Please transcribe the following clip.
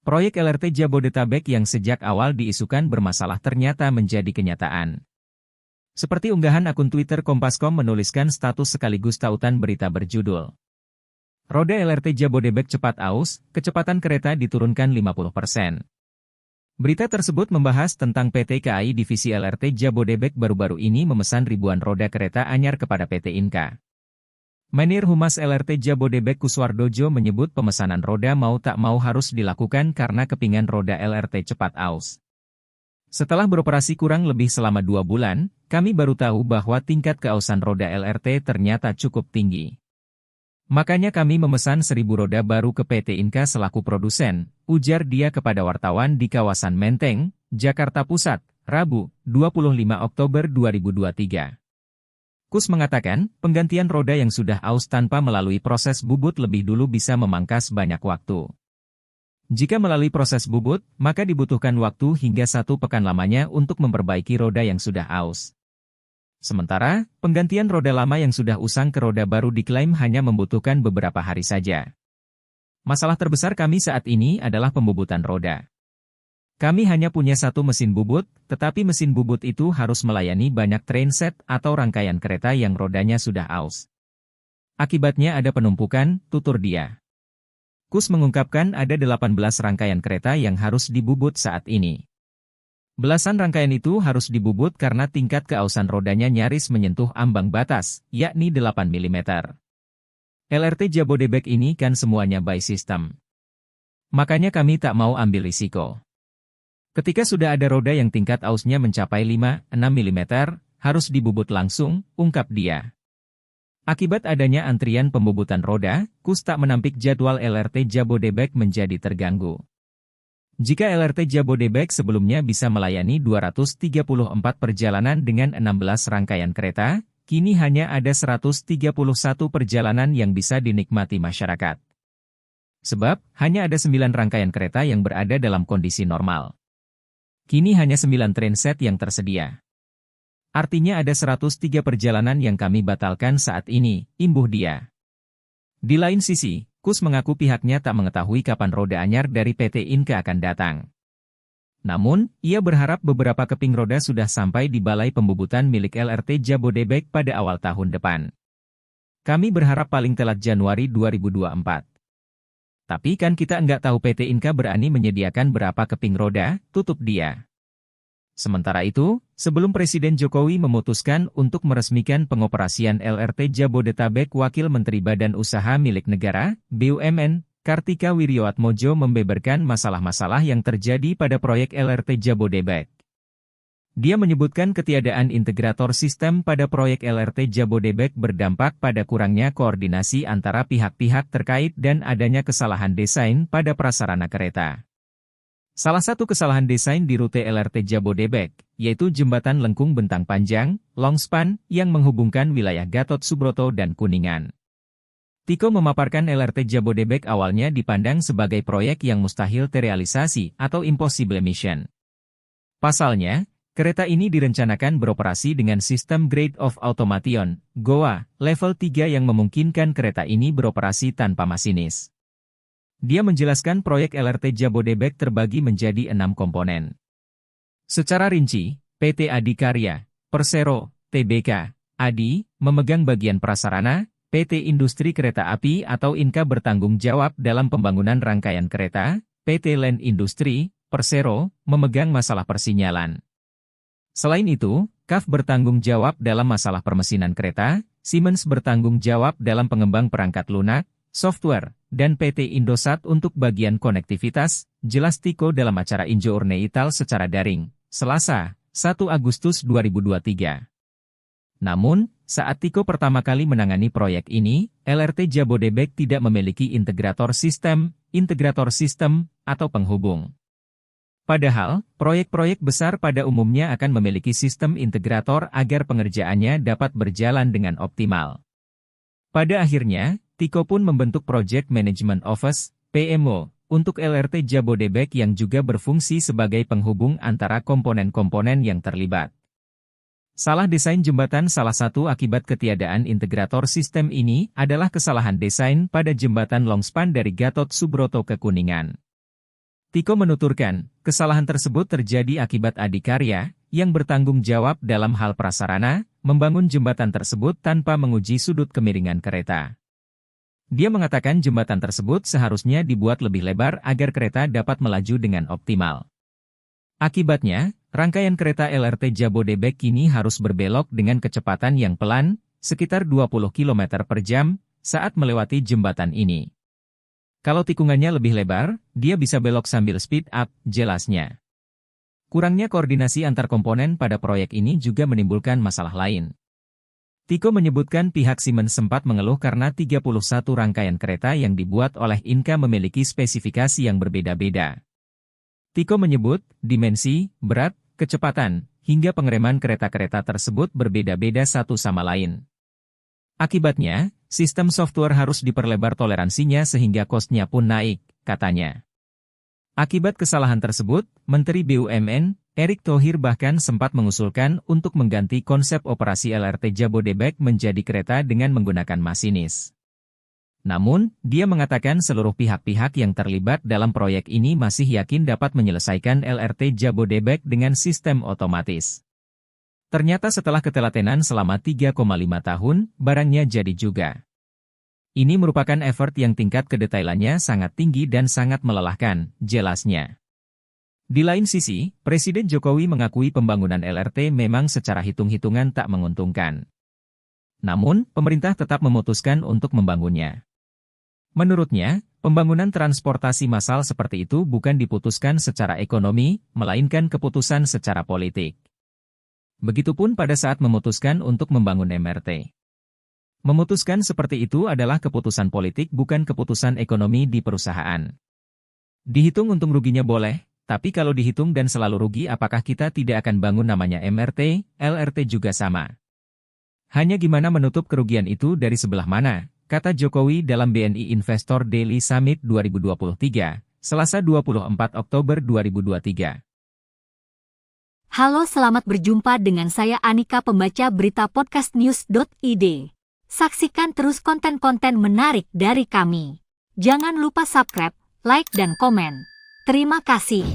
Proyek LRT Jabodetabek yang sejak awal diisukan bermasalah ternyata menjadi kenyataan. Seperti unggahan akun Twitter Kompas.com menuliskan status sekaligus tautan berita berjudul Roda LRT Jabodebek cepat aus, kecepatan kereta diturunkan 50%. Berita tersebut membahas tentang PT KAI Divisi LRT Jabodebek baru-baru ini memesan ribuan roda kereta anyar kepada PT Inka. Menir Humas LRT Jabodebek Kuswardojo menyebut pemesanan roda mau tak mau harus dilakukan karena kepingan roda LRT cepat aus. Setelah beroperasi kurang lebih selama 2 bulan, kami baru tahu bahwa tingkat keausan roda LRT ternyata cukup tinggi. Makanya kami memesan 1.000 roda baru ke PT Inka selaku produsen, ujar dia kepada wartawan di kawasan Menteng, Jakarta Pusat, Rabu, 25 Oktober 2023. Kus mengatakan, penggantian roda yang sudah aus tanpa melalui proses bubut lebih dulu bisa memangkas banyak waktu. Jika melalui proses bubut, maka dibutuhkan waktu hingga 1 pekan lamanya untuk memperbaiki roda yang sudah aus. Sementara, penggantian roda lama yang sudah usang ke roda baru diklaim hanya membutuhkan beberapa hari saja. Masalah terbesar kami saat ini adalah pembubutan roda. Kami hanya punya 1 mesin bubut, tetapi mesin bubut itu harus melayani banyak trainset atau rangkaian kereta yang rodanya sudah aus. Akibatnya ada penumpukan, tutur dia. Kus mengungkapkan ada 18 rangkaian kereta yang harus dibubut saat ini. Belasan rangkaian itu harus dibubut karena tingkat keausan rodanya nyaris menyentuh ambang batas, yakni 8 mm. LRT Jabodebek ini kan semuanya by system. Makanya kami tak mau ambil risiko. Ketika sudah ada roda yang tingkat ausnya mencapai 5-6 mm, harus dibubut langsung, ungkap dia. Akibat adanya antrian pembubutan roda, Kus tak menampik jadwal LRT Jabodebek menjadi terganggu. Jika LRT Jabodebek sebelumnya bisa melayani 234 perjalanan dengan 16 rangkaian kereta, kini hanya ada 131 perjalanan yang bisa dinikmati masyarakat. Sebab, hanya ada 9 rangkaian kereta yang berada dalam kondisi normal. Kini hanya 9 trainset yang tersedia. Artinya ada 103 perjalanan yang kami batalkan saat ini, imbuh dia. Di lain sisi, Kus mengaku pihaknya tak mengetahui kapan roda anyar dari PT Inka akan datang. Namun, ia berharap beberapa keping roda sudah sampai di balai pembubutan milik LRT Jabodebek pada awal tahun depan. Kami berharap paling telat Januari 2024. Tapi kan kita enggak tahu PT Inka berani menyediakan berapa keping roda, tutup dia. Sementara itu, sebelum Presiden Jokowi memutuskan untuk meresmikan pengoperasian LRT Jabodetabek, Wakil Menteri Badan Usaha Milik Negara, BUMN, Kartika Wirjoatmojo membeberkan masalah-masalah yang terjadi pada proyek LRT Jabodebek. Dia menyebutkan ketiadaan integrator sistem pada proyek LRT Jabodebek berdampak pada kurangnya koordinasi antara pihak-pihak terkait dan adanya kesalahan desain pada prasarana kereta. Salah satu kesalahan desain di rute LRT Jabodebek, yaitu jembatan lengkung bentang panjang, longspan, yang menghubungkan wilayah Gatot Subroto dan Kuningan. Tiko memaparkan LRT Jabodebek awalnya dipandang sebagai proyek yang mustahil terrealisasi atau impossible mission. Pasalnya, kereta ini direncanakan beroperasi dengan sistem Grade of Automation, GOA, level 3 yang memungkinkan kereta ini beroperasi tanpa masinis. Dia menjelaskan proyek LRT Jabodebek terbagi menjadi 6 komponen. Secara rinci, PT Adikarya, Persero, Tbk, Adi, memegang bagian prasarana, PT Industri Kereta Api atau Inka bertanggung jawab dalam pembangunan rangkaian kereta, PT Land Industri, Persero, memegang masalah persinyalan. Selain itu, KAF bertanggung jawab dalam masalah permesinan kereta, Siemens bertanggung jawab dalam pengembang perangkat lunak, software, dan PT Indosat untuk bagian konektivitas, jelas Tiko dalam acara Injo Urneital secara daring, Selasa, 1 Agustus 2023. Namun, saat Tiko pertama kali menangani proyek ini, LRT Jabodebek tidak memiliki integrator sistem, atau penghubung. Padahal, proyek-proyek besar pada umumnya akan memiliki sistem integrator agar pengerjaannya dapat berjalan dengan optimal. Pada akhirnya, Tiko pun membentuk Project Management Office, PMO, untuk LRT Jabodebek yang juga berfungsi sebagai penghubung antara komponen-komponen yang terlibat. Salah desain jembatan. Salah satu akibat ketiadaan integrator sistem ini adalah kesalahan desain pada jembatan longspan dari Gatot Subroto ke Kuningan. Tiko menuturkan, kesalahan tersebut terjadi akibat adikarya, yang bertanggung jawab dalam hal prasarana, membangun jembatan tersebut tanpa menguji sudut kemiringan kereta. Dia mengatakan jembatan tersebut seharusnya dibuat lebih lebar agar kereta dapat melaju dengan optimal. Akibatnya, rangkaian kereta LRT Jabodebek kini harus berbelok dengan kecepatan yang pelan, sekitar 20 km per jam, saat melewati jembatan ini. Kalau tikungannya lebih lebar, dia bisa belok sambil speed up, jelasnya. Kurangnya koordinasi antar komponen pada proyek ini juga menimbulkan masalah lain. Tiko menyebutkan pihak Siemens sempat mengeluh karena 31 rangkaian kereta yang dibuat oleh Inka memiliki spesifikasi yang berbeda-beda. Tiko menyebut, dimensi, berat, kecepatan, hingga pengereman kereta-kereta tersebut berbeda-beda satu sama lain. Akibatnya, sistem software harus diperlebar toleransinya sehingga kosnya pun naik, katanya. Akibat kesalahan tersebut, Menteri BUMN, Erick Thohir bahkan sempat mengusulkan untuk mengganti konsep operasi LRT Jabodebek menjadi kereta dengan menggunakan masinis. Namun, dia mengatakan seluruh pihak-pihak yang terlibat dalam proyek ini masih yakin dapat menyelesaikan LRT Jabodebek dengan sistem otomatis. Ternyata setelah ketelatenan selama 3,5 tahun, barangnya jadi juga. Ini merupakan effort yang tingkat kedetailannya sangat tinggi dan sangat melelahkan, jelasnya. Di lain sisi, Presiden Jokowi mengakui pembangunan LRT memang secara hitung-hitungan tak menguntungkan. Namun, pemerintah tetap memutuskan untuk membangunnya. Menurutnya, pembangunan transportasi massal seperti itu bukan diputuskan secara ekonomi, melainkan keputusan secara politik. Begitupun pada saat memutuskan untuk membangun MRT. Memutuskan seperti itu adalah keputusan politik bukan keputusan ekonomi di perusahaan. Dihitung untung ruginya boleh, tapi kalau dihitung dan selalu rugi apakah kita tidak akan bangun namanya MRT, LRT juga sama. Hanya gimana menutup kerugian itu dari sebelah mana, kata Jokowi dalam BNI Investor Daily Summit 2023, Selasa 24 Oktober 2023. Halo, selamat berjumpa dengan saya Anika, pembaca berita podcastnews.id. Saksikan terus konten-konten menarik dari kami. Jangan lupa subscribe, like dan komen. Terima kasih.